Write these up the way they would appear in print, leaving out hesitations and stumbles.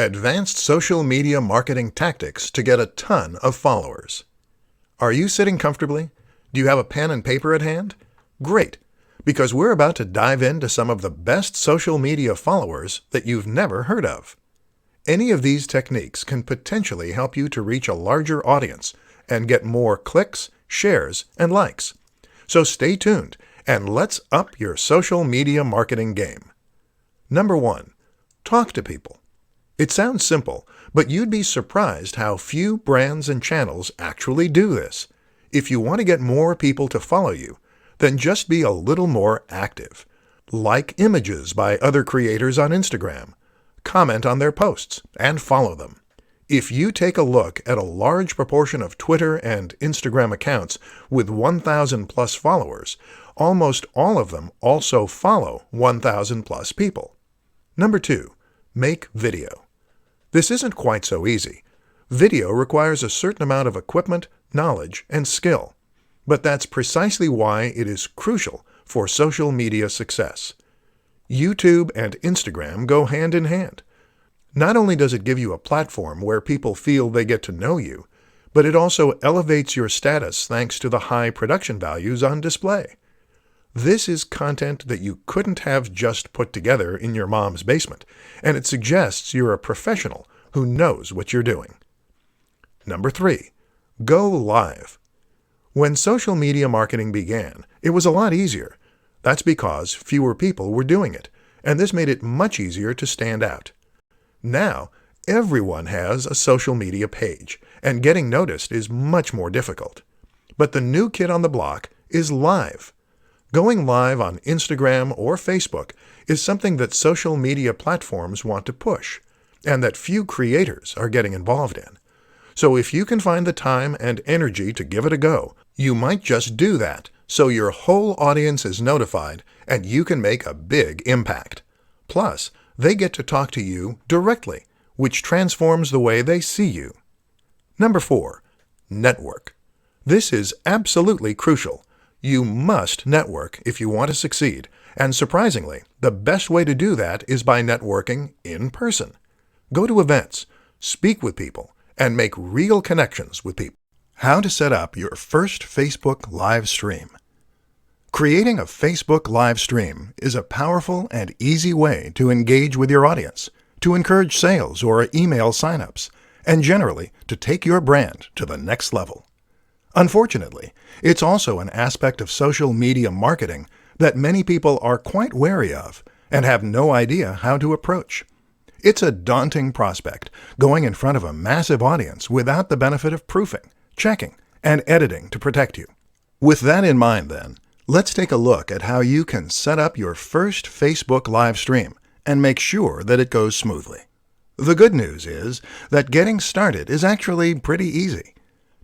Advanced social media marketing tactics to get a ton of followers. Are you sitting comfortably? Do you have a pen and paper at hand? Great, because we're about to dive into some of the best social media followers that you've never heard of. Any of these techniques can potentially help you to reach a larger audience and get more clicks, shares, and likes. So stay tuned and let's up your social media marketing game. Number 1. Talk to people. It sounds simple, but you'd be surprised how few brands and channels actually do this. If you want to get more people to follow you, then just be a little more active. Like images by other creators on Instagram, comment on their posts, and follow them. If you take a look at a large proportion of Twitter and Instagram accounts with 1,000 plus followers, almost all of them also follow 1,000 plus people. Number 2. Make video. This isn't quite so easy. Video requires a certain amount of equipment, knowledge, and skill. But that's precisely why it is crucial for social media success. YouTube and Instagram go hand in hand. Not only does it give you a platform where people feel they get to know you, but it also elevates your status thanks to the high production values on display. This is content that you couldn't have just put together in your mom's basement, and it suggests you're a professional who knows what you're doing. Number 3. Go live. When social media marketing began, it was a lot easier. That's because fewer people were doing it, and this made it much easier to stand out. Now, everyone has a social media page, and getting noticed is much more difficult. But the new kid on the block is live. Going live on Instagram or Facebook is something that social media platforms want to push, and that few creators are getting involved in. So if you can find the time and energy to give it a go, you might just do that, so your whole audience is notified and you can make a big impact. Plus, they get to talk to you directly, which transforms the way they see you. Number 4. Network. This is absolutely crucial. You must network if you want to succeed, and surprisingly, the best way to do that is by networking in person. Go to events, speak with people, and make real connections with people. How to set up your first Facebook live stream. Creating a Facebook live stream is a powerful and easy way to engage with your audience, to encourage sales or email signups, and generally to take your brand to the next level. Unfortunately, it's also an aspect of social media marketing that many people are quite wary of and have no idea how to approach. It's a daunting prospect, going in front of a massive audience without the benefit of proofing, checking, and editing to protect you. With that in mind then, let's take a look at how you can set up your first Facebook live stream and make sure that it goes smoothly. The good news is that getting started is actually pretty easy.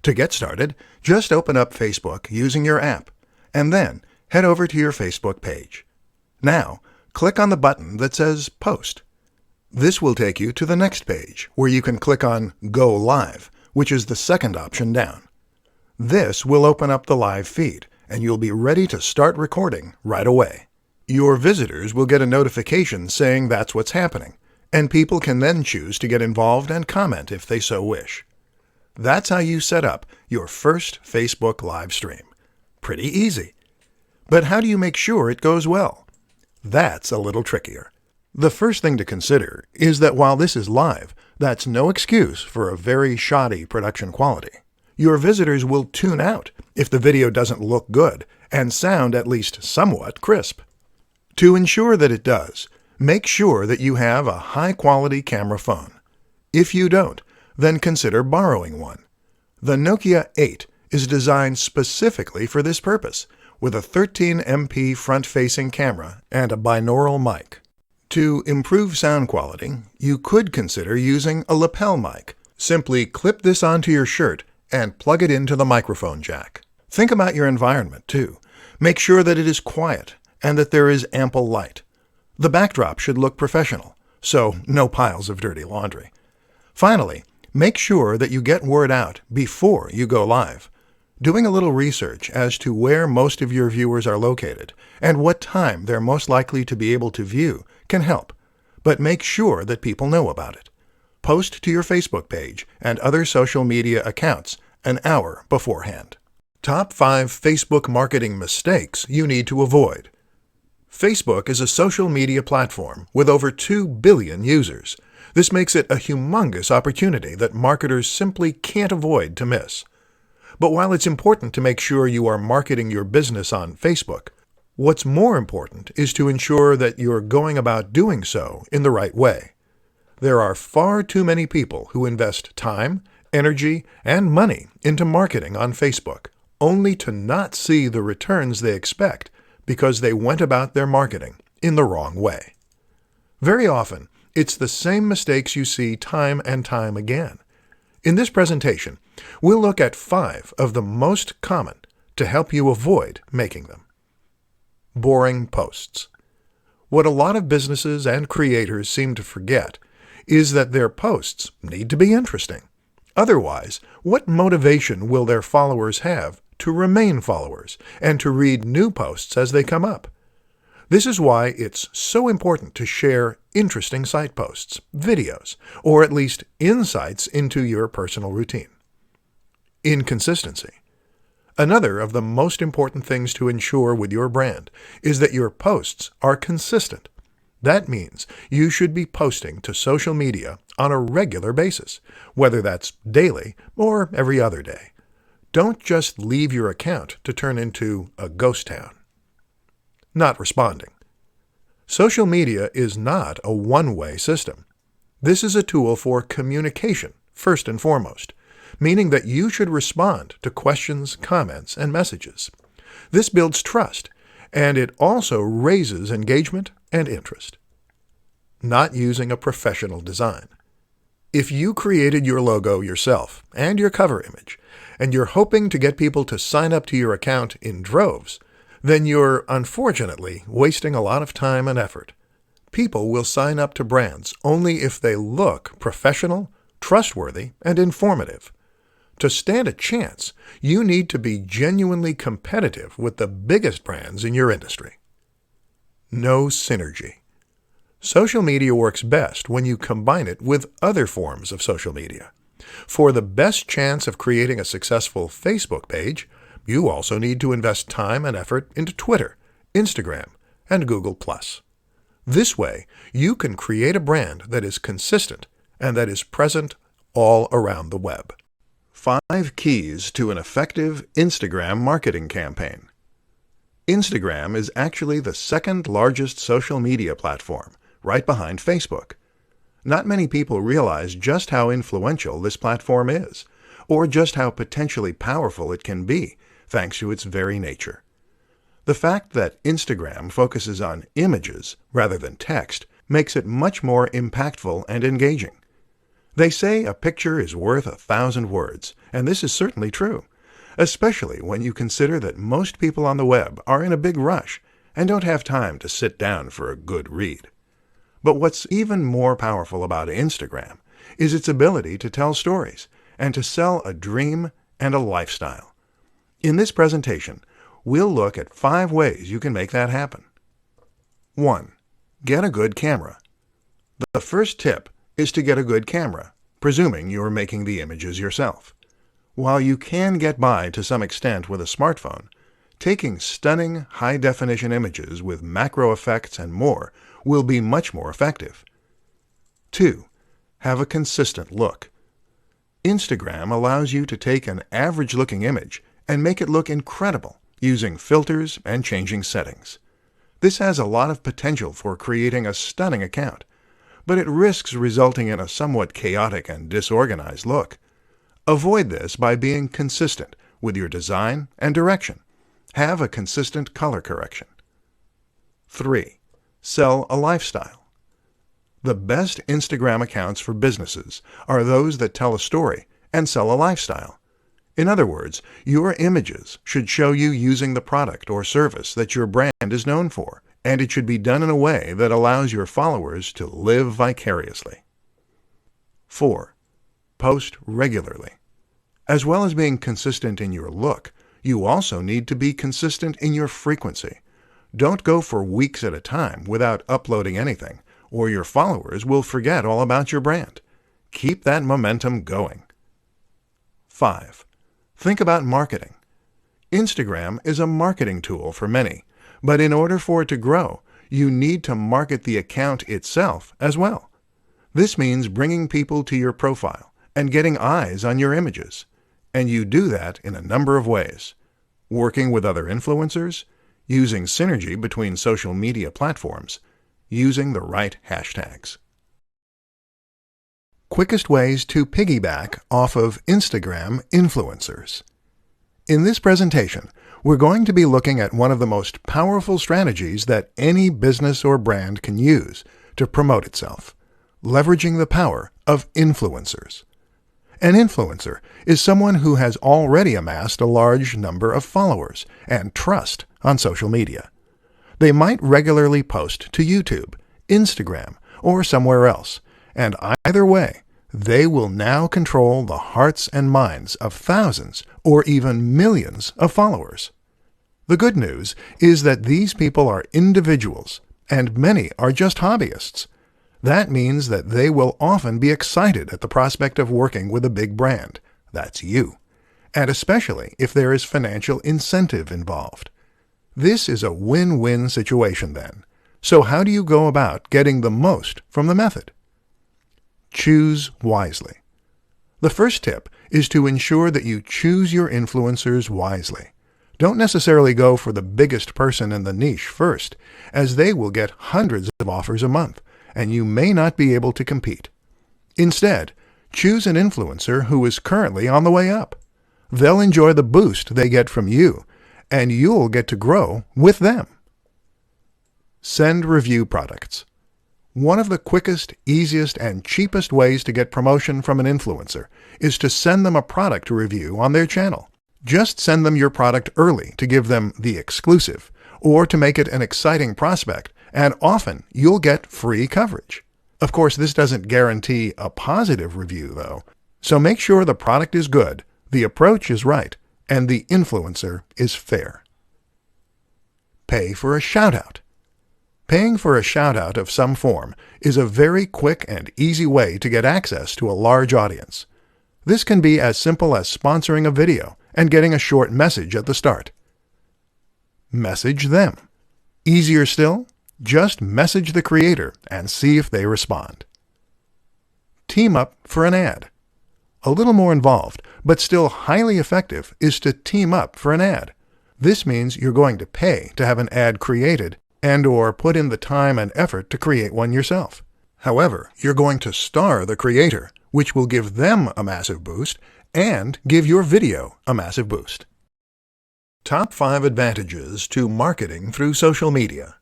To get started, just open up Facebook using your app, and then head over to your Facebook page. Now, click on the button that says Post. This will take you to the next page, where you can click on Go Live, which is the second option down. This will open up the live feed, and you'll be ready to start recording right away. Your visitors will get a notification saying that's what's happening, and people can then choose to get involved and comment if they so wish. That's how you set up your first Facebook live stream. Pretty easy. But how do you make sure it goes well? That's a little trickier. The first thing to consider is that while this is live, that's no excuse for a very shoddy production quality. Your visitors will tune out if the video doesn't look good and sound at least somewhat crisp. To ensure that it does, make sure that you have a high-quality camera phone. If you don't, then consider borrowing one. The Nokia 8 is designed specifically for this purpose, with a 13MP front-facing camera and a binaural mic. To improve sound quality, you could consider using a lapel mic. Simply clip this onto your shirt and plug it into the microphone jack. Think about your environment, too. Make sure that it is quiet and that there is ample light. The backdrop should look professional, so no piles of dirty laundry. Finally, make sure that you get word out before you go live. Doing a little research as to where most of your viewers are located and what time they're most likely to be able to view can help, but make sure that people know about it. Post to your Facebook page and other social media accounts an hour beforehand. Top 5 Facebook marketing mistakes you need to avoid. Facebook is a social media platform with over 2 billion users. This makes it a humongous opportunity that marketers simply can't avoid to miss. But while it's important to make sure you are marketing your business on Facebook, what's more important is to ensure that you're going about doing so in the right way. There are far too many people who invest time, energy, and money into marketing on Facebook, only to not see the returns they expect because they went about their marketing in the wrong way. Very often, it's the same mistakes you see time and time again. In this presentation, we'll look at 5 of the most common to help you avoid making them. Boring posts. What a lot of businesses and creators seem to forget is that their posts need to be interesting. Otherwise, what motivation will their followers have to remain followers and to read new posts as they come up? This is why it's so important to share interesting site posts, videos, or at least insights into your personal routine. Inconsistency. Another of the most important things to ensure with your brand is that your posts are consistent. That means you should be posting to social media on a regular basis, whether that's daily or every other day. Don't just leave your account to turn into a ghost town. Not responding. Social media is not a one-way system. This is a tool for communication, first and foremost, meaning that you should respond to questions, comments, and messages. This builds trust, and it also raises engagement and interest. Not using a professional design. If you created your logo yourself and your cover image, and you're hoping to get people to sign up to your account in droves, then you're unfortunately wasting a lot of time and effort. People will sign up to brands only if they look professional, trustworthy, and informative. To stand a chance, you need to be genuinely competitive with the biggest brands in your industry. No synergy. Social media works best when you combine it with other forms of social media. For the best chance of creating a successful Facebook page, you also need to invest time and effort into Twitter, Instagram, and Google+. This way, you can create a brand that is consistent and that is present all around the web. 5 keys to an effective Instagram marketing campaign. Instagram is actually the second largest social media platform, right behind Facebook. Not many people realize just how influential this platform is, or just how potentially powerful it can be, thanks to its very nature. The fact that Instagram focuses on images rather than text makes it much more impactful and engaging. They say a picture is worth 1,000 words, and this is certainly true, especially when you consider that most people on the web are in a big rush and don't have time to sit down for a good read. But what's even more powerful about Instagram is its ability to tell stories and to sell a dream and a lifestyle. In this presentation, we'll look at 5 ways you can make that happen. 1. Get a good camera. The first tip is to get a good camera, presuming you're making the images yourself. While you can get by to some extent with a smartphone, taking stunning high-definition images with macro effects and more will be much more effective. 2. Have a consistent look. Instagram allows you to take an average-looking image and make it look incredible using filters and changing settings. This has a lot of potential for creating a stunning account, but it risks resulting in a somewhat chaotic and disorganized look. Avoid this by being consistent with your design and direction. Have a consistent color correction. 3. Sell a lifestyle. The best Instagram accounts for businesses are those that tell a story and sell a lifestyle. In other words, your images should show you using the product or service that your brand is known for, and it should be done in a way that allows your followers to live vicariously. 4. Post regularly. As well as being consistent in your look, you also need to be consistent in your frequency. Don't go for weeks at a time without uploading anything, or your followers will forget all about your brand. keep that momentum going. 5. Think about marketing. Instagram is a marketing tool for many, but in order for it to grow, you need to market the account itself as well. This means bringing people to your profile and getting eyes on your images. And you do that in a number of ways. Working with other influencers, using synergy between social media platforms, using the right hashtags. Quickest ways to piggyback off of Instagram influencers. In this presentation, we're going to be looking at one of the most powerful strategies that any business or brand can use to promote itself, leveraging the power of influencers. An influencer is someone who has already amassed a large number of followers and trust on social media. They might regularly post to YouTube, Instagram, or somewhere else, and either way, they will now control the hearts and minds of thousands or even millions of followers. The good news is that these people are individuals, and many are just hobbyists. That means that they will often be excited at the prospect of working with a big brand. That's you. And especially if there is financial incentive involved. This is a win-win situation then. So how do you go about getting the most from the method? Choose wisely. The first tip is to ensure that you choose your influencers wisely. Don't necessarily go for the biggest person in the niche first, as they will get hundreds of offers a month, and you may not be able to compete. Instead, choose an influencer who is currently on the way up. They'll enjoy the boost they get from you, and you'll get to grow with them. Send review products. One of the quickest, easiest, and cheapest ways to get promotion from an influencer is to send them a product review on their channel. Just send them your product early to give them the exclusive, or to make it an exciting prospect, and often you'll get free coverage. Of course, this doesn't guarantee a positive review, though, so make sure the product is good, the approach is right, and the influencer is fair. Pay for a shout-out. Paying for a shout-out of some form is a very quick and easy way to get access to a large audience. This can be as simple as sponsoring a video and getting a short message at the start. Message them. Easier still, just message the creator and see if they respond. Team up for an ad. A little more involved, but still highly effective, is to team up for an ad. This means you're going to pay to have an ad created and/or put in the time and effort to create one yourself. However, you're going to star the creator, which will give them a massive boost and give your video a massive boost. Top 5 advantages to marketing through social media.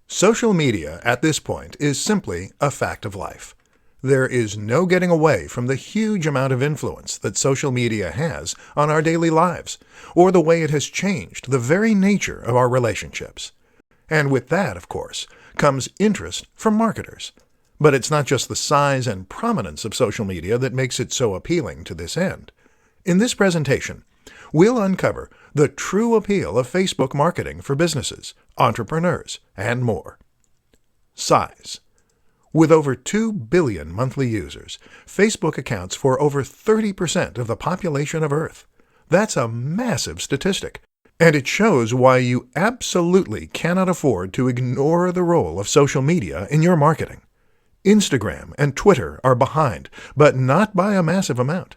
Social media at this point is simply a fact of life. There is no getting away from the huge amount of influence that social media has on our daily lives, or the way it has changed the very nature of our relationships. And with that, of course, comes interest from marketers. But it's not just the size and prominence of social media that makes it so appealing to this end. In this presentation, we'll uncover the true appeal of Facebook marketing for businesses, entrepreneurs, and more. Size. With over 2 billion monthly users, Facebook accounts for over 30% of the population of Earth. That's a massive statistic. And it shows why you absolutely cannot afford to ignore the role of social media in your marketing. Instagram and Twitter are behind, but not by a massive amount.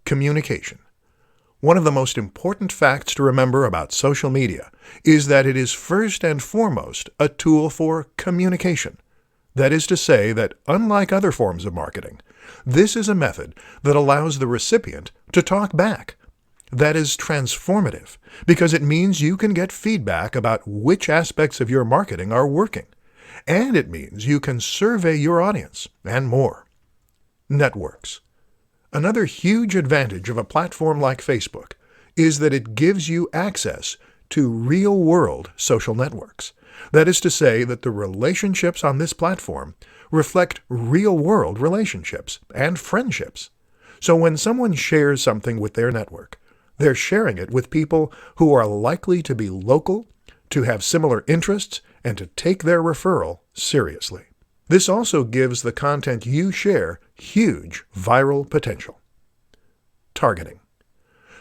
Communication. One of the most important facts to remember about social media is that it is first and foremost a tool for communication. That is to say that, unlike other forms of marketing, this is a method that allows the recipient to talk back. That is transformative, because it means you can get feedback about which aspects of your marketing are working, and it means you can survey your audience, and more. Networks. Another huge advantage of a platform like Facebook is that it gives you access to real-world social networks. That is to say that the relationships on this platform reflect real-world relationships and friendships. So when someone shares something with their network, they're sharing it with people who are likely to be local, to have similar interests, and to take their referral seriously. This also gives the content you share huge viral potential. Targeting.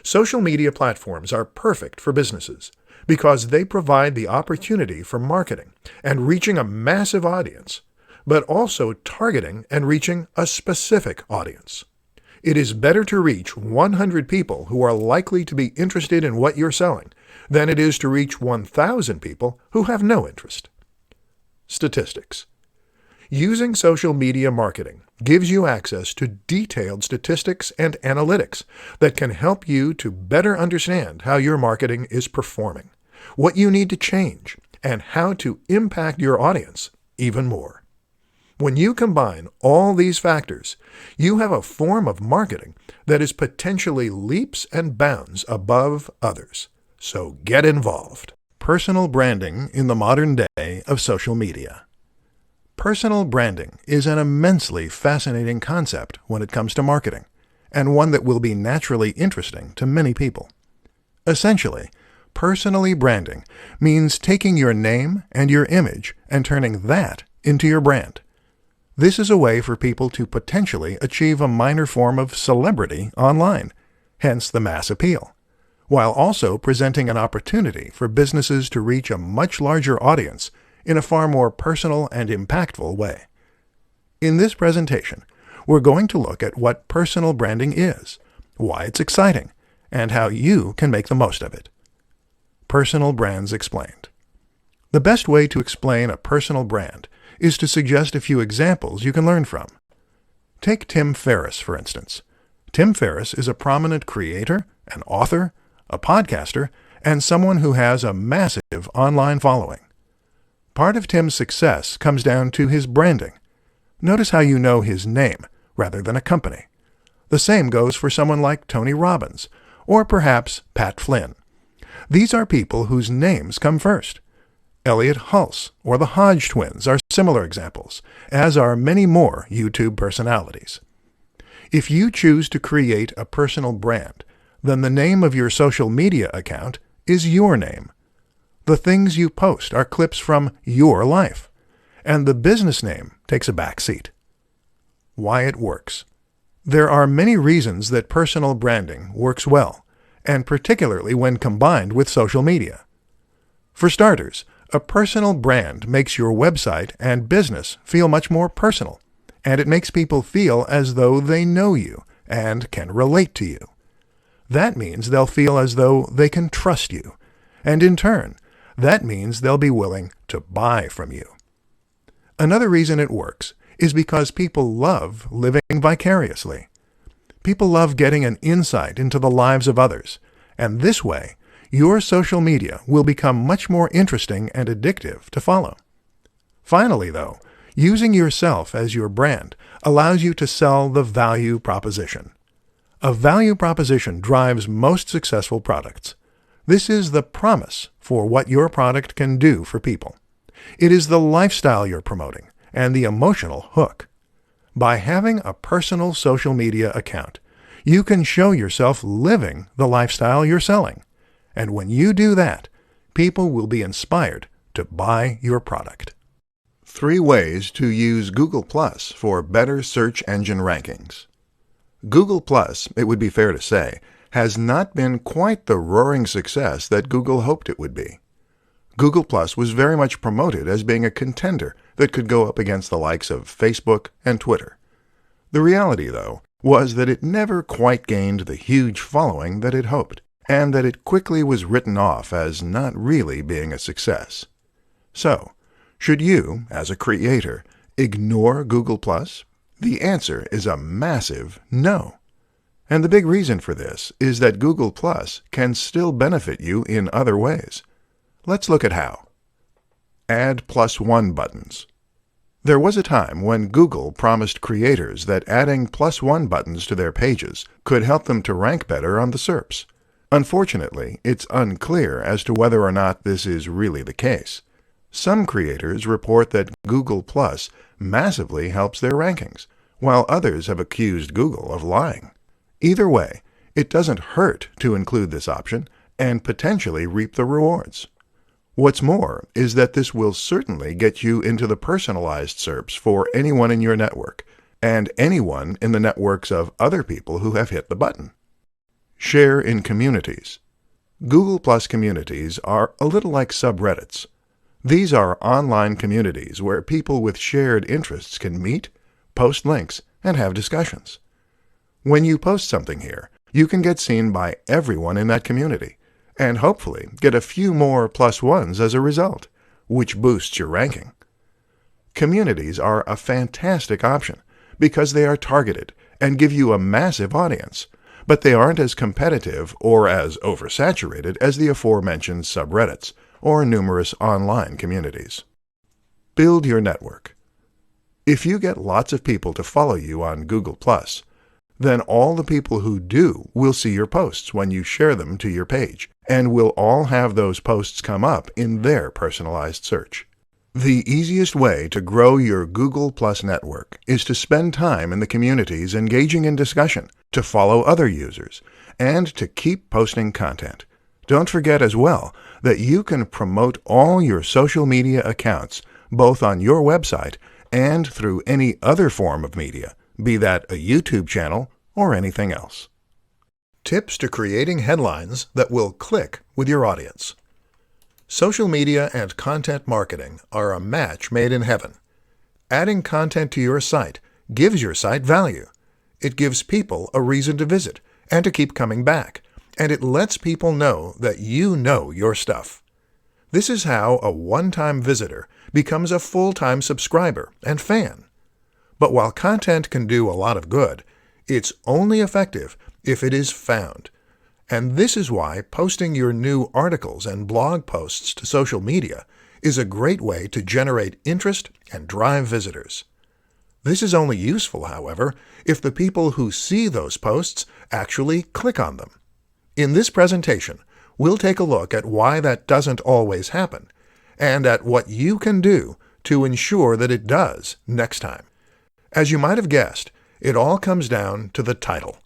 Social media platforms are perfect for businesses because they provide the opportunity for marketing and reaching a massive audience, but also targeting and reaching a specific audience. It is better to reach 100 people who are likely to be interested in what you're selling than it is to reach 1,000 people who have no interest. Statistics. Using social media marketing gives you access to detailed statistics and analytics that can help you to better understand how your marketing is performing, what you need to change, and how to impact your audience even more. When you combine all these factors, you have a form of marketing that is potentially leaps and bounds above others. So get involved. Personal branding in the modern day of social media. Personal branding is an immensely fascinating concept when it comes to marketing, and one that will be naturally interesting to many people. Essentially, personally branding means taking your name and your image and turning that into your brand. This is a way for people to potentially achieve a minor form of celebrity online, hence the mass appeal, while also presenting an opportunity for businesses to reach a much larger audience in a far more personal and impactful way. In this presentation, we're going to look at what personal branding is, why it's exciting, and how you can make the most of it. Personal brands explained. The best way to explain a personal brand is to suggest a few examples you can learn from. Take Tim Ferriss, for instance. Tim Ferriss is a prominent creator, an author, a podcaster, and someone who has a massive online following. Part of Tim's success comes down to his branding. Notice how you know his name rather than a company. The same goes for someone like Tony Robbins, or perhaps Pat Flynn. These are people whose names come first. Elliot Hulse or the Hodge twins are similar examples, as are many more YouTube personalities. If you choose to create a personal brand, then the name of your social media account is your name. The things you post are clips from your life, and the business name takes a back seat. Why it works. There are many reasons that personal branding works well, and particularly when combined with social media. For starters, a personal brand makes your website and business feel much more personal, and it makes people feel as though they know you and can relate to you. That means they'll feel as though they can trust you, and in turn, that means they'll be willing to buy from you. Another reason it works is because people love living vicariously. People love getting an insight into the lives of others, and this way, your social media will become much more interesting and addictive to follow. Finally, though, using yourself as your brand allows you to sell the value proposition. A value proposition drives most successful products. This is the promise for what your product can do for people. It is the lifestyle you're promoting and the emotional hook. By having a personal social media account, you can show yourself living the lifestyle you're selling. And when you do that, people will be inspired to buy your product. 3 ways to use Google Plus for better search engine rankings. Google Plus, it would be fair to say, has not been quite the roaring success that Google hoped it would be. Google Plus was very much promoted as being a contender that could go up against the likes of Facebook and Twitter. The reality, though, was that it never quite gained the huge following that it hoped, and that it quickly was written off as not really being a success. So, should you, as a creator, ignore Google Plus? The answer is a massive no. And the big reason for this is that Google Plus can still benefit you in other ways. Let's look at how. Add +1 buttons. There was a time when Google promised creators that adding +1 buttons to their pages could help them to rank better on the SERPs. Unfortunately, it's unclear as to whether or not this is really the case. Some creators report that Google Plus massively helps their rankings, while others have accused Google of lying. Either way, it doesn't hurt to include this option and potentially reap the rewards. What's more is that this will certainly get you into the personalized SERPs for anyone in your network, and anyone in the networks of other people who have hit the button. Share in communities. Google Plus communities are a little like subreddits. These are online communities where people with shared interests can meet, post links, and have discussions. When you post something here, you can get seen by everyone in that community, and hopefully get a few more +1s as a result, which boosts your ranking. Communities are a fantastic option because they are targeted and give you a massive audience, but they aren't as competitive or as oversaturated as the aforementioned subreddits or numerous online communities. Build your network. If you get lots of people to follow you on Google+, then all the people who do will see your posts when you share them to your page, and will all have those posts come up in their personalized search. The easiest way to grow your Google Plus network is to spend time in the communities engaging in discussion, to follow other users, and to keep posting content. Don't forget as well that you can promote all your social media accounts both on your website and through any other form of media, be that a YouTube channel or anything else. Tips to creating headlines that will click with your audience. Social media and content marketing are a match made in heaven. Adding content to your site gives your site value. It gives people a reason to visit and to keep coming back, and it lets people know that you know your stuff. This is how a one-time visitor becomes a full-time subscriber and fan. But while content can do a lot of good, it's only effective if it is found. And this is why posting your new articles and blog posts to social media is a great way to generate interest and drive visitors. This is only useful, however, if the people who see those posts actually click on them. In this presentation, we'll take a look at why that doesn't always happen, and at what you can do to ensure that it does next time. As you might have guessed, it all comes down to the title.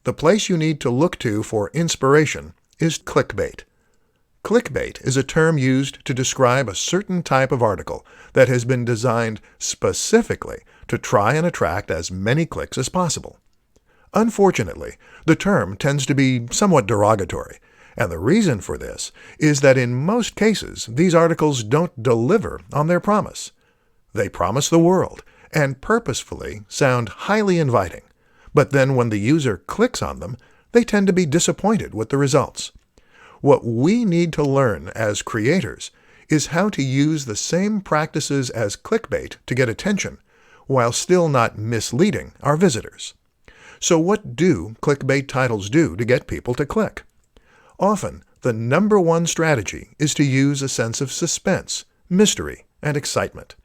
The place you need to look to for inspiration is clickbait. Clickbait is a term used to describe a certain type of article that has been designed specifically to try and attract as many clicks as possible. Unfortunately, the term tends to be somewhat derogatory, and the reason for this is that in most cases these articles don't deliver on their promise. They promise the world and purposefully sound highly inviting, but then when the user clicks on them, they tend to be disappointed with the results. What we need to learn as creators is how to use the same practices as clickbait to get attention, while still not misleading our visitors. So what do clickbait titles do to get people to click? Often, the number one strategy is to use a sense of suspense, mystery, and excitement.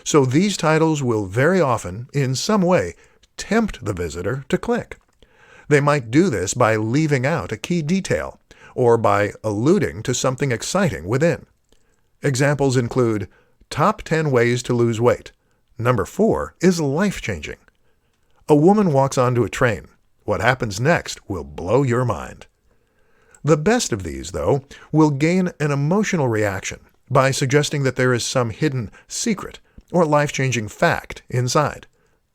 So these titles will very often, in some way, tempt the visitor to click. They might do this by leaving out a key detail, or by alluding to something exciting within. Examples include, Top 10 Ways to Lose Weight. Number 4 is life-changing. A woman walks onto a train. What happens next will blow your mind. The best of these, though, will gain an emotional reaction by suggesting that there is some hidden secret or life-changing fact inside.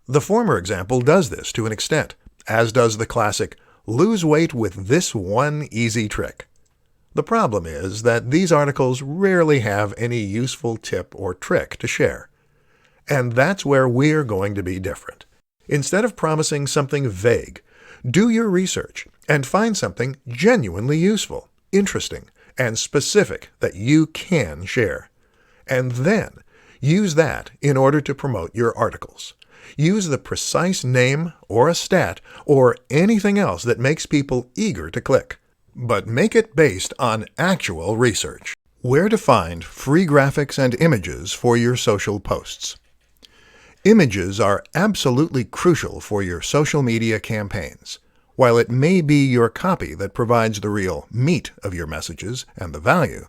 The former example does this to an extent, as does the classic, lose weight with this one easy trick. The problem is that these articles rarely have any useful tip or trick to share. And that's where we're going to be different. Instead of promising something vague, do your research and find something genuinely useful, interesting, and specific that you can share. And then use that in order to promote your articles. Use the precise name or a stat or anything else that makes people eager to click. But make it based on actual research. Where to find free graphics and images for your social posts. Images are absolutely crucial for your social media campaigns. While it may be your copy that provides the real meat of your messages and the value,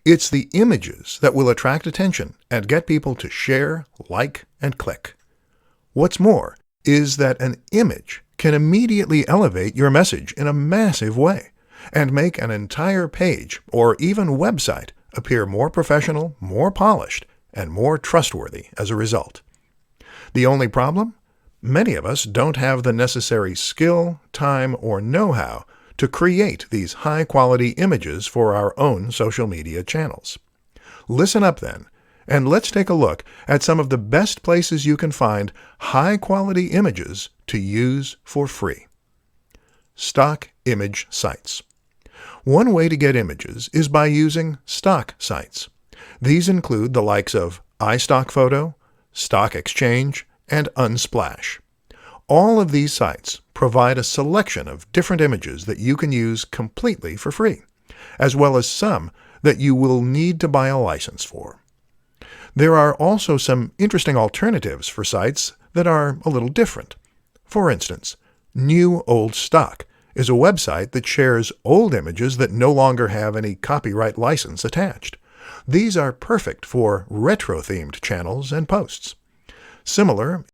it's the images that will attract attention and get people to share, like, and click. What's more is that an image can immediately elevate your message in a massive way and make an entire page or even website appear more professional, more polished, and more trustworthy as a result. The only problem? Many of us don't have the necessary skill, time, or know-how to create these high-quality images for our own social media channels. Listen up then, and let's take a look at some of the best places you can find high-quality images to use for free. Stock image sites. One way to get images is by using stock sites. These include the likes of iStockPhoto, Stock Exchange, and Unsplash. All of these sites provide a selection of different images that you can use completely for free, as well as some that you will need to buy a license for. There are also some interesting alternatives for sites that are a little different. For instance, New Old Stock is a website that shares old images that no longer have any copyright license attached. These are perfect for retro-themed channels and posts. Similar